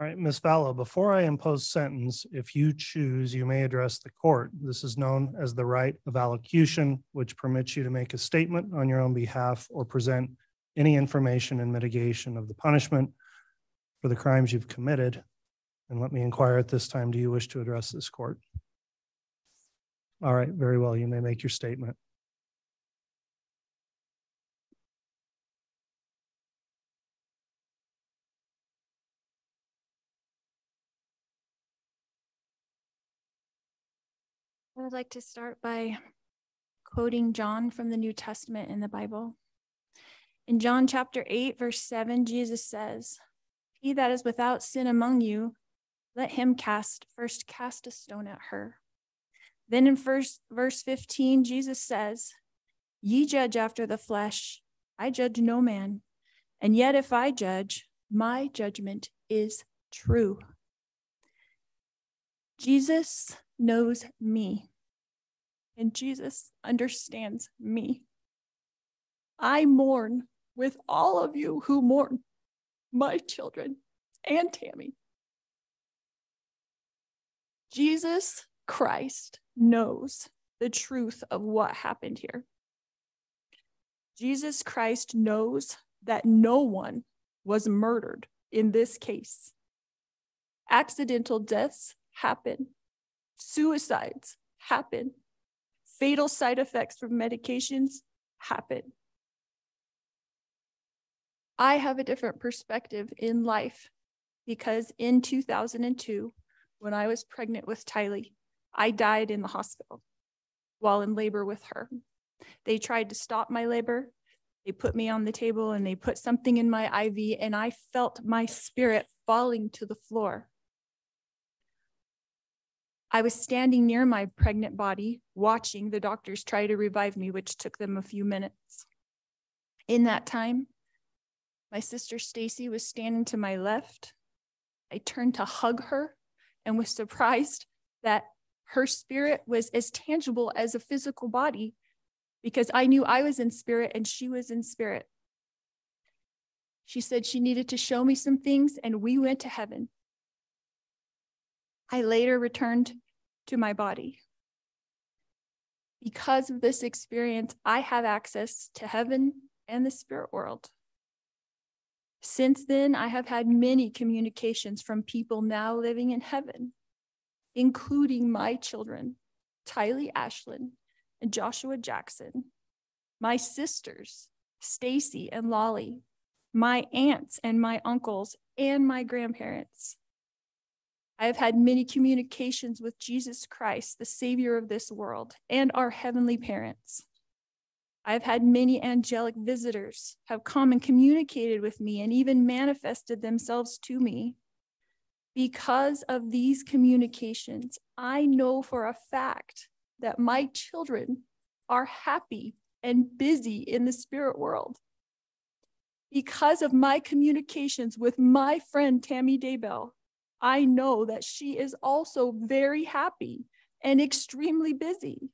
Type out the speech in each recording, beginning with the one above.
All right, Ms. Vallow, before I impose sentence, if you choose, you may address the court. This is known as the right of allocution, which permits you to make a statement on your own behalf or present any information in mitigation of the punishment for the crimes you've committed. And let me inquire at this time, do you wish to address this court? All right, very well. You may make your statement. I would like to start by quoting John from the New Testament in the Bible. In John chapter 8, verse 7, Jesus says, "He that is without sin among you, let him first cast a stone at her." Then in verse 15, Jesus says, "Ye judge after the flesh, I judge no man. And yet if I judge, my judgment is true." Jesus knows me, and Jesus understands me. I mourn with all of you who mourn my children and Tammy. Jesus Christ knows the truth of what happened here. Jesus Christ knows that no one was murdered in this case. Accidental deaths happen. Suicides happen. Fatal side effects from medications happen. I have a different perspective in life because in 2002, when I was pregnant with Tylee, I died in the hospital while in labor with her. They tried to stop my labor. They put me on the table and they put something in my IV, and I felt my spirit falling to the floor. I was standing near my pregnant body, watching the doctors try to revive me, which took them a few minutes. In that time, my sister Stacy was standing to my left. I turned to hug her and was surprised that her spirit was as tangible as a physical body, because I knew I was in spirit and she was in spirit. She said she needed to show me some things, and we went to heaven. I later returned to my body. Because of this experience, I have access to heaven and the spirit world. Since then, I have had many communications from people now living in heaven, including my children, Tylee Ashlyn and Joshua Jackson, my sisters, Stacy and Lolly, my aunts and my uncles, and my grandparents. I have had many communications with Jesus Christ, the Savior of this world, and our heavenly parents. I have had many angelic visitors have come and communicated with me and even manifested themselves to me. Because of these communications, I know for a fact that my children are happy and busy in the spirit world. Because of my communications with my friend Tammy Daybell, I know that she is also very happy and extremely busy.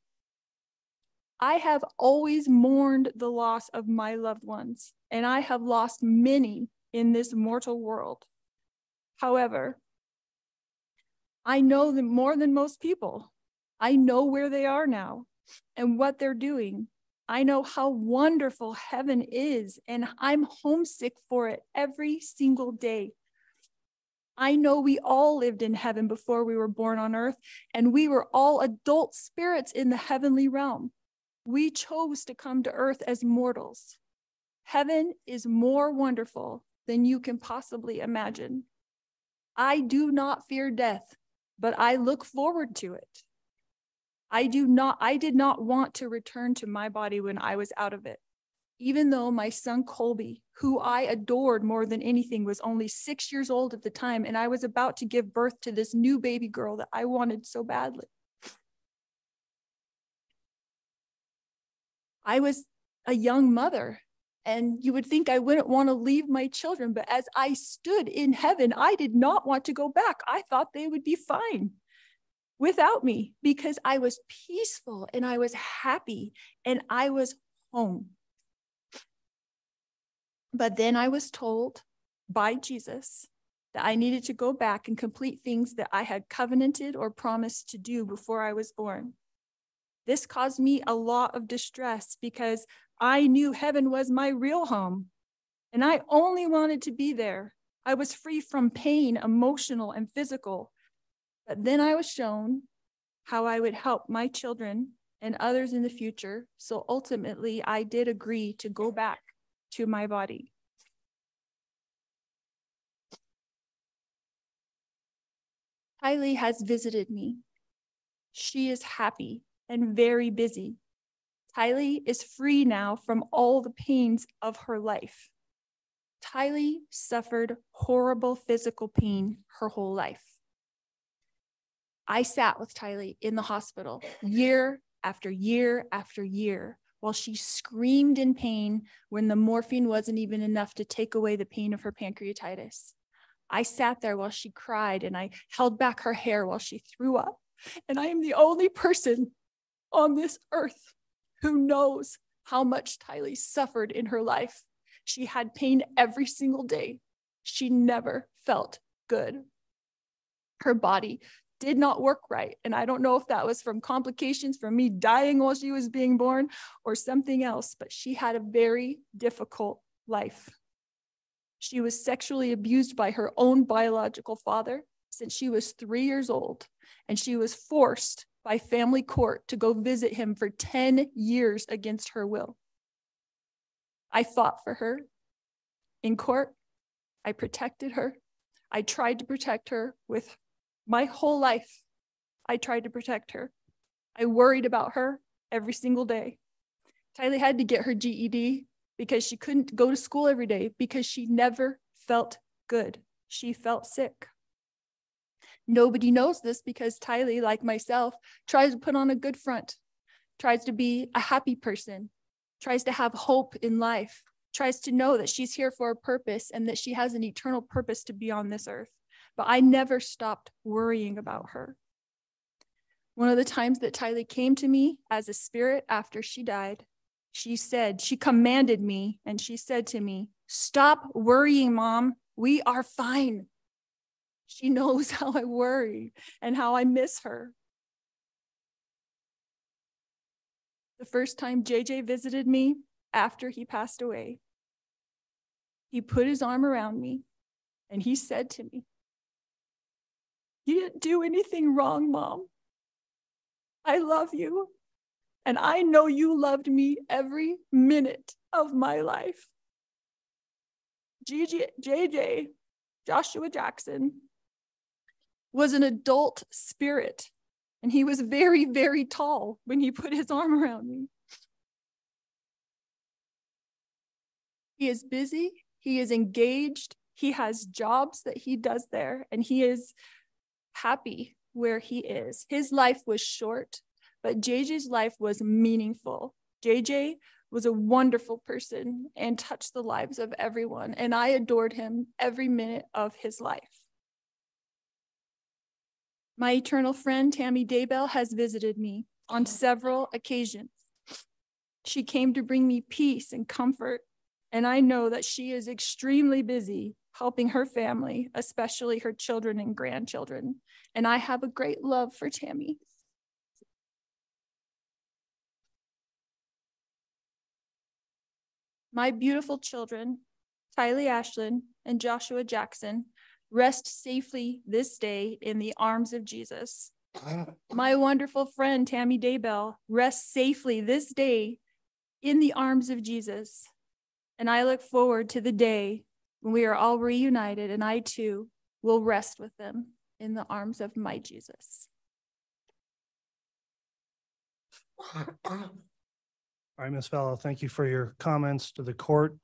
I have always mourned the loss of my loved ones, and I have lost many in this mortal world. However, I know them more than most people. I know where they are now and what they're doing. I know how wonderful heaven is, and I'm homesick for it every single day. I know we all lived in heaven before we were born on earth, and we were all adult spirits in the heavenly realm. We chose to come to earth as mortals. Heaven is more wonderful than you can possibly imagine. I do not fear death, but I look forward to it. I did not want to return to my body when I was out of it. Even though my son Colby, who I adored more than anything, was only 6 years old at the time, and I was about to give birth to this new baby girl that I wanted so badly. I was a young mother, and you would think I wouldn't want to leave my children, but as I stood in heaven, I did not want to go back. I thought they would be fine without me because I was peaceful and I was happy and I was home. But then I was told by Jesus that I needed to go back and complete things that I had covenanted or promised to do before I was born. This caused me a lot of distress because I knew heaven was my real home, and I only wanted to be there. I was free from pain, emotional and physical. But then I was shown how I would help my children and others in the future. So ultimately, I did agree to go back to my body. Kylie has visited me. She is happy and very busy. Kylie is free now from all the pains of her life. Kylie suffered horrible physical pain her whole life. I sat with Kylie in the hospital year after year after year while she screamed in pain when the morphine wasn't even enough to take away the pain of her pancreatitis. I sat there while she cried and I held back her hair while she threw up. And I am the only person on this earth who knows how much Kylie suffered in her life. She had pain every single day. She never felt good. Her body did not work right. And I don't know if that was from complications from me dying while she was being born or something else, but she had a very difficult life. She was sexually abused by her own biological father since she was 3 years old, and she was forced by family court to go visit him for 10 years against her will. I fought for her. In court, I protected her. I tried to protect her with my whole life. I tried to protect her. I worried about her every single day. Kylie had to get her GED because she couldn't go to school every day because she never felt good. She felt sick. Nobody knows this because Kylie, like myself, tries to put on a good front, tries to be a happy person, tries to have hope in life, tries to know that she's here for a purpose and that she has an eternal purpose to be on this earth. But I never stopped worrying about her. One of the times that Kylie came to me as a spirit after she died, she commanded me and she said to me, "Stop worrying, Mom. We are fine." She knows how I worry and how I miss her. The first time JJ visited me after he passed away, he put his arm around me and he said to me, "You didn't do anything wrong, Mom. I love you. And I know you loved me every minute of my life." JJ, Joshua Jackson, was an adult spirit. And he was very, very tall when he put his arm around me. He is busy. He is engaged. He has jobs that he does there. And he is happy where he is. His life was short, but JJ's life was meaningful. JJ was a wonderful person and touched the lives of everyone. And I adored him every minute of his life. My eternal friend, Tammy Daybell, has visited me on several occasions. She came to bring me peace and comfort, and I know that she is extremely busy helping her family, especially her children and grandchildren. And I have a great love for Tammy. My beautiful children, Kylie Ashlyn and Joshua Jackson, rest safely this day in the arms of Jesus. My wonderful friend, Tammy Daybell, rests safely this day in the arms of Jesus. And I look forward to the day when we are all reunited and I too will rest with them in the arms of my Jesus. All right, Ms. Vallow, thank you for your comments to the court.